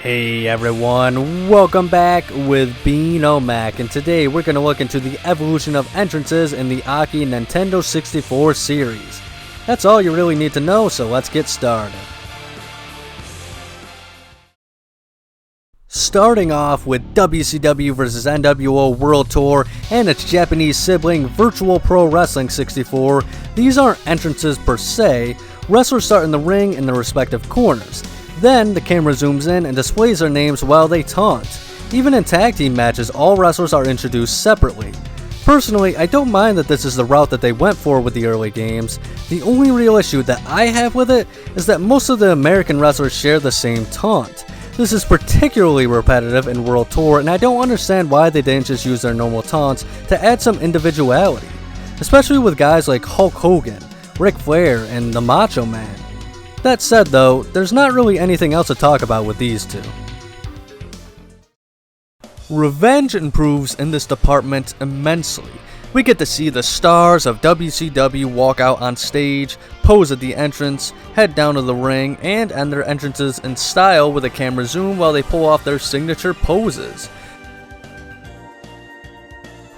Hey everyone, welcome back with Mac, and today we're going to look into the evolution of entrances in the AKI Nintendo 64 series. That's all you really need to know, so let's get started. Starting off with WCW vs NWO World Tour and its Japanese sibling Virtual Pro Wrestling 64, these aren't entrances per se. Wrestlers start in the ring in their respective corners. Then, the camera zooms in and displays their names while they taunt. Even in tag team matches, all wrestlers are introduced separately. Personally, I don't mind that this is the route that they went for with the early games. The only real issue that I have with it is that most of the American wrestlers share the same taunt. This is particularly repetitive in World Tour, and I don't understand why they didn't just use their normal taunts to add some individuality, especially with guys like Hulk Hogan, Ric Flair, and the Macho Man. That said though, there's not really anything else to talk about with these two. Revenge improves in this department immensely. We get to see the stars of WCW walk out on stage, pose at the entrance, head down to the ring, and end their entrances in style with a camera zoom while they pull off their signature poses.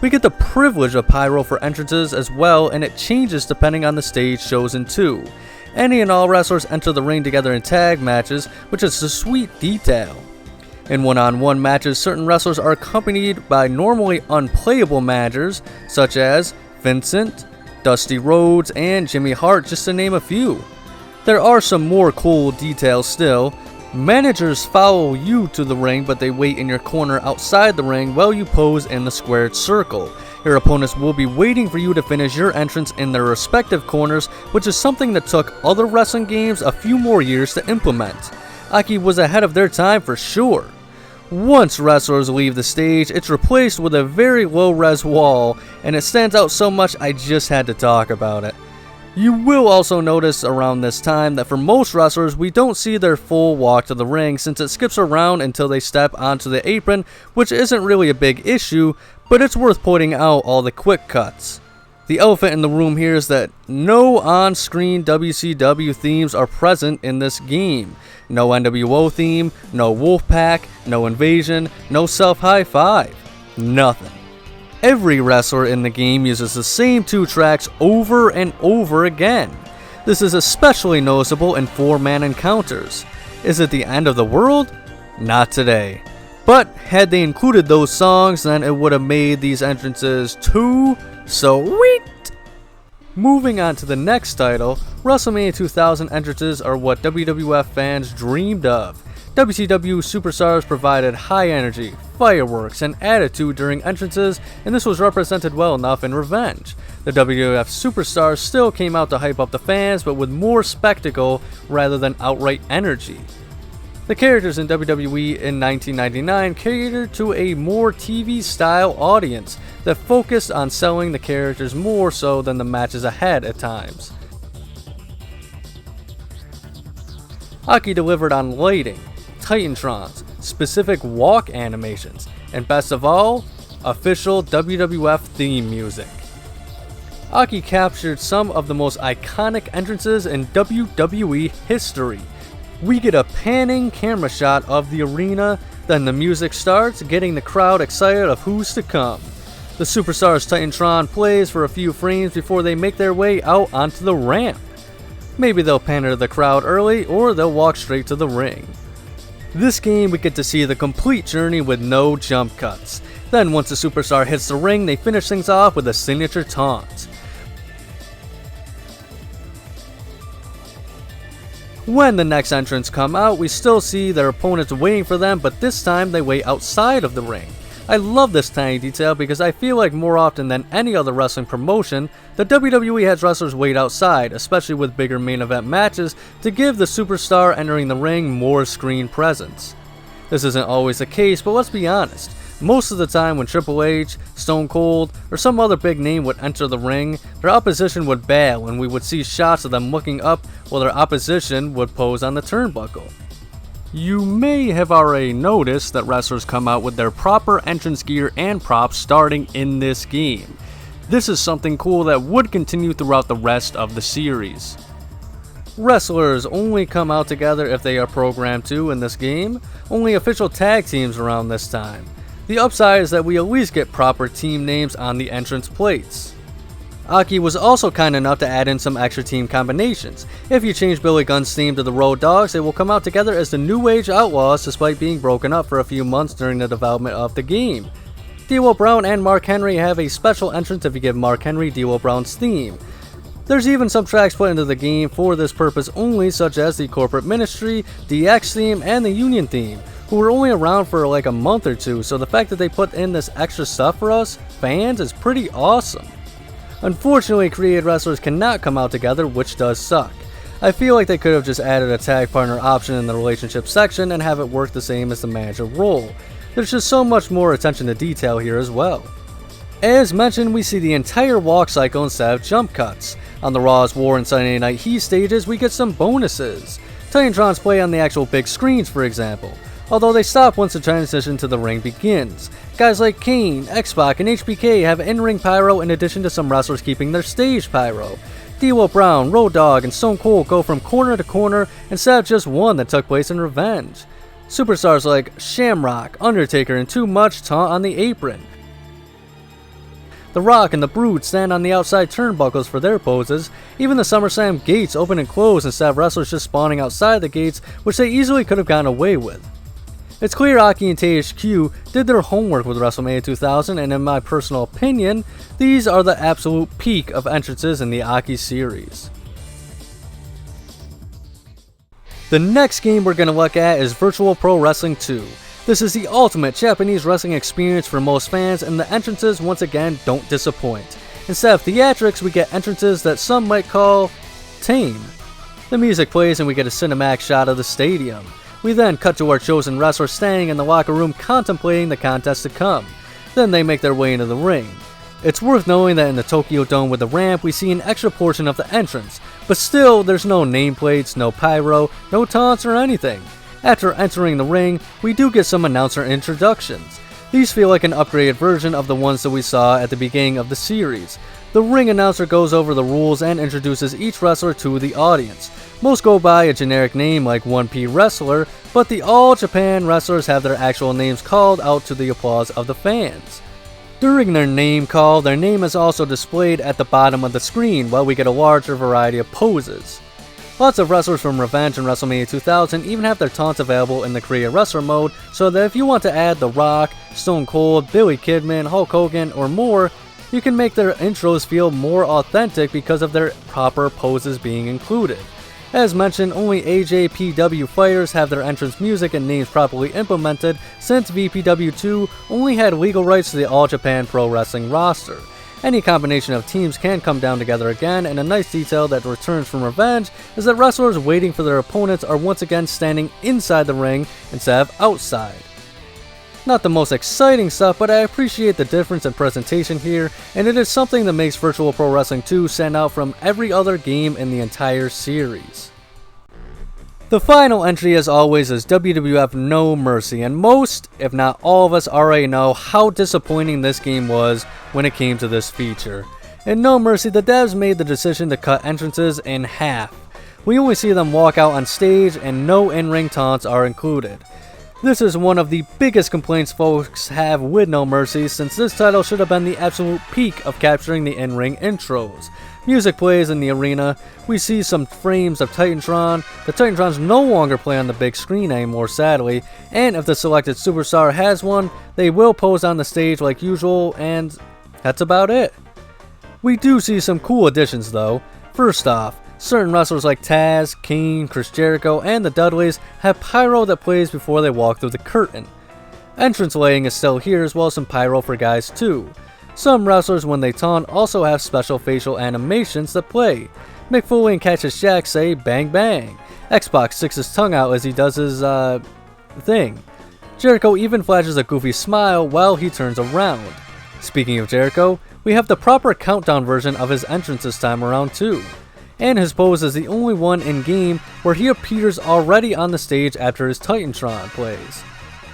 We get the privilege of pyro for entrances as well, and it changes depending on the stage chosen too. Any and all wrestlers enter the ring together in tag matches, which is a sweet detail. In one-on-one matches, certain wrestlers are accompanied by normally unplayable managers, such as Vincent, Dusty Rhodes, and Jimmy Hart, just to name a few. There are some more cool details still. Managers follow you to the ring, but they wait in your corner outside the ring while you pose in the squared circle. Your opponents will be waiting for you to finish your entrance in their respective corners, which is something that took other wrestling games a few more years to implement. AKI was ahead of their time for sure. Once wrestlers leave the stage, it's replaced with a very low-res wall, and it stands out so much I just had to talk about it. You will also notice around this time that for most wrestlers, we don't see their full walk to the ring since it skips around until they step onto the apron, which isn't really a big issue, but it's worth pointing out all the quick cuts. The elephant in the room here is that no on-screen WCW themes are present in this game. No NWO theme, no Wolfpack, no Invasion, no Self-High Five. Nothing. Every wrestler in the game uses the same two tracks over and over again. This is especially noticeable in four-man encounters. Is it the end of the world? Not today. But had they included those songs, then it would have made these entrances too sweet. Moving on to the next title, Wrestlemania 2000 entrances are what WWF fans dreamed of. WCW superstars provided high energy, fireworks, and attitude during entrances, and this was represented well enough in Revenge. The WWF superstars still came out to hype up the fans, but with more spectacle rather than outright energy. The characters in WWE in 1999 catered to a more TV-style audience that focused on selling the characters more so than the matches ahead at times. AKI delivered on lighting, Titantrons, specific walk animations, and best of all, official WWF theme music. AKI captured some of the most iconic entrances in WWE history. We get a panning camera shot of the arena, then the music starts, getting the crowd excited of who's to come. The Superstars Titantron plays for a few frames before they make their way out onto the ramp. Maybe they'll pander the crowd early, or they'll walk straight to the ring. This game we get to see the complete journey with no jump cuts. Then once the Superstar hits the ring, they finish things off with a signature taunt. When the next entrants come out, we still see their opponents waiting for them, but this time they wait outside of the ring. I love this tiny detail because I feel like more often than any other wrestling promotion, the WWE has wrestlers wait outside, especially with bigger main event matches, to give the superstar entering the ring more screen presence. This isn't always the case, but let's be honest. Most of the time when Triple H, Stone Cold, or some other big name would enter the ring, their opposition would bail and we would see shots of them looking up while their opposition would pose on the turnbuckle. You may have already noticed that wrestlers come out with their proper entrance gear and props starting in this game. This is something cool that would continue throughout the rest of the series. Wrestlers only come out together if they are programmed to in this game. Only official tag teams around this time. The upside is that we at least get proper team names on the entrance plates. AKI was also kind enough to add in some extra team combinations. If you change Billy Gunn's theme to the Road Dogs, they will come out together as the New Age Outlaws despite being broken up for a few months during the development of the game. D'Lo Brown and Mark Henry have a special entrance if you give Mark Henry D'Lo Brown's theme. There's even some tracks put into the game for this purpose only, such as the Corporate Ministry, DX theme, and the Union theme, who were only around for like a month or two, so the fact that they put in this extra stuff for us fans is pretty awesome. Unfortunately, created wrestlers cannot come out together, which does suck. I feel like they could have just added a tag partner option in the relationship section and have it work the same as the manager role. There's just so much more attention to detail here as well. As mentioned, we see the entire walk cycle instead of jump cuts. On the Raw's War and Sunday Night Heat stages, we get some bonuses. Titantrons play on the actual big screens, for example, although they stop once the transition to the ring begins. Guys like Kane, X-Pac, and HBK have in-ring pyro in addition to some wrestlers keeping their stage pyro. D'Lo Brown, Road Dogg, and Stone Cold go from corner to corner instead of just one that took place in Revenge. Superstars like Shamrock, Undertaker, and Too Much taunt on the apron. The Rock and the Brood stand on the outside turnbuckles for their poses. Even the SummerSlam gates open and close instead of wrestlers just spawning outside the gates, which they easily could have gotten away with. It's clear AKI and THQ did their homework with Wrestlemania 2000, and in my personal opinion, these are the absolute peak of entrances in the AKI series. The next game we're going to look at is Virtual Pro Wrestling 2. This is the ultimate Japanese wrestling experience for most fans, and the entrances once again don't disappoint. Instead of theatrics, we get entrances that some might call tame. The music plays and we get a cinematic shot of the stadium. We then cut to our chosen wrestlers staying in the locker room contemplating the contest to come. Then they make their way into the ring. It's worth knowing that in the Tokyo Dome with the ramp, we see an extra portion of the entrance, but still there's no nameplates, no pyro, no taunts or anything. After entering the ring, we do get some announcer introductions. These feel like an upgraded version of the ones that we saw at the beginning of the series. The ring announcer goes over the rules and introduces each wrestler to the audience. Most go by a generic name like 1P Wrestler, but the All Japan wrestlers have their actual names called out to the applause of the fans. During their name call, their name is also displayed at the bottom of the screen, while we get a larger variety of poses. Lots of wrestlers from Revenge and Wrestlemania 2000 even have their taunts available in the Create Wrestler mode, so that if you want to add The Rock, Stone Cold, Billy Kidman, Hulk Hogan, or more, you can make their intros feel more authentic because of their proper poses being included. As mentioned, only AJPW fighters have their entrance music and names properly implemented, since VPW2 only had legal rights to the All Japan Pro Wrestling roster. Any combination of teams can come down together again, and a nice detail that returns from Revenge is that wrestlers waiting for their opponents are once again standing inside the ring instead of outside. Not the most exciting stuff, but I appreciate the difference in presentation here, and it is something that makes Virtual Pro Wrestling 2 stand out from every other game in the entire series. The final entry, as always, is WWF No Mercy, and most, if not all of us, already know how disappointing this game was when it came to this feature. In No Mercy, the devs made the decision to cut entrances in half. We only see them walk out on stage, and no in-ring taunts are included. This is one of the biggest complaints folks have with No Mercy, since this title should have been the absolute peak of capturing the in-ring intros. Music plays in the arena, we see some frames of Titantron. The Titantrons no longer play on the big screen anymore, sadly, and if the selected superstar has one, they will pose on the stage like usual, and that's about it. We do see some cool additions though. First off, certain wrestlers like Taz, Kane, Chris Jericho, and the Dudleys have pyro that plays before they walk through the curtain. Entrance laying is still here, as well as some pyro for guys too. Some wrestlers, when they taunt, also have special facial animations that play. Mick Foley and Cactus Jack say bang bang. X-Pac sticks his tongue out as he does his thing. Jericho even flashes a goofy smile while he turns around. Speaking of Jericho, we have the proper countdown version of his entrance this time around too. And his pose is the only one in game where he appears already on the stage after his Titantron plays.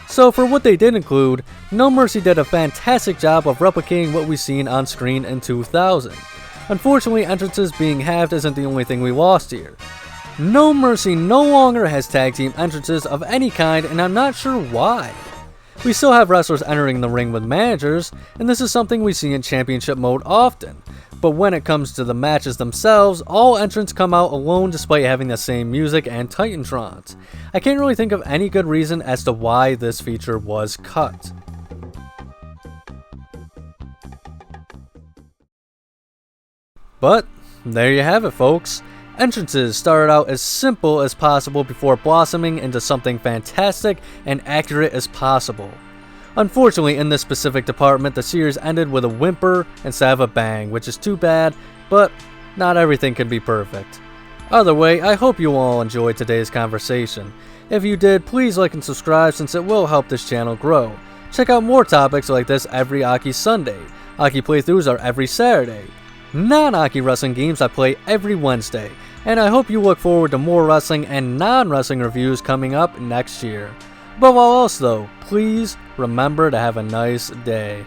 So for what they did include, No Mercy did a fantastic job of replicating what we've seen on screen in 2000. Unfortunately, entrances being halved isn't the only thing we lost here. No Mercy no longer has tag team entrances of any kind, and I'm not sure why. We still have wrestlers entering the ring with managers, and this is something we see in championship mode often. But when it comes to the matches themselves, all entrants come out alone despite having the same music and Titantrons. I can't really think of any good reason as to why this feature was cut. But there you have it, folks. Entrances started out as simple as possible before blossoming into something fantastic and accurate as possible. Unfortunately, in this specific department, the series ended with a whimper instead of a bang, which is too bad, but not everything can be perfect. Either way, I hope you all enjoyed today's conversation. If you did, please like and subscribe since it will help this channel grow. Check out more topics like this every AKI Sunday. AKI playthroughs are every Saturday. Non-AKI wrestling games I play every Wednesday, and I hope you look forward to more wrestling and non-wrestling reviews coming up next year. Above all else though, please remember to have a nice day.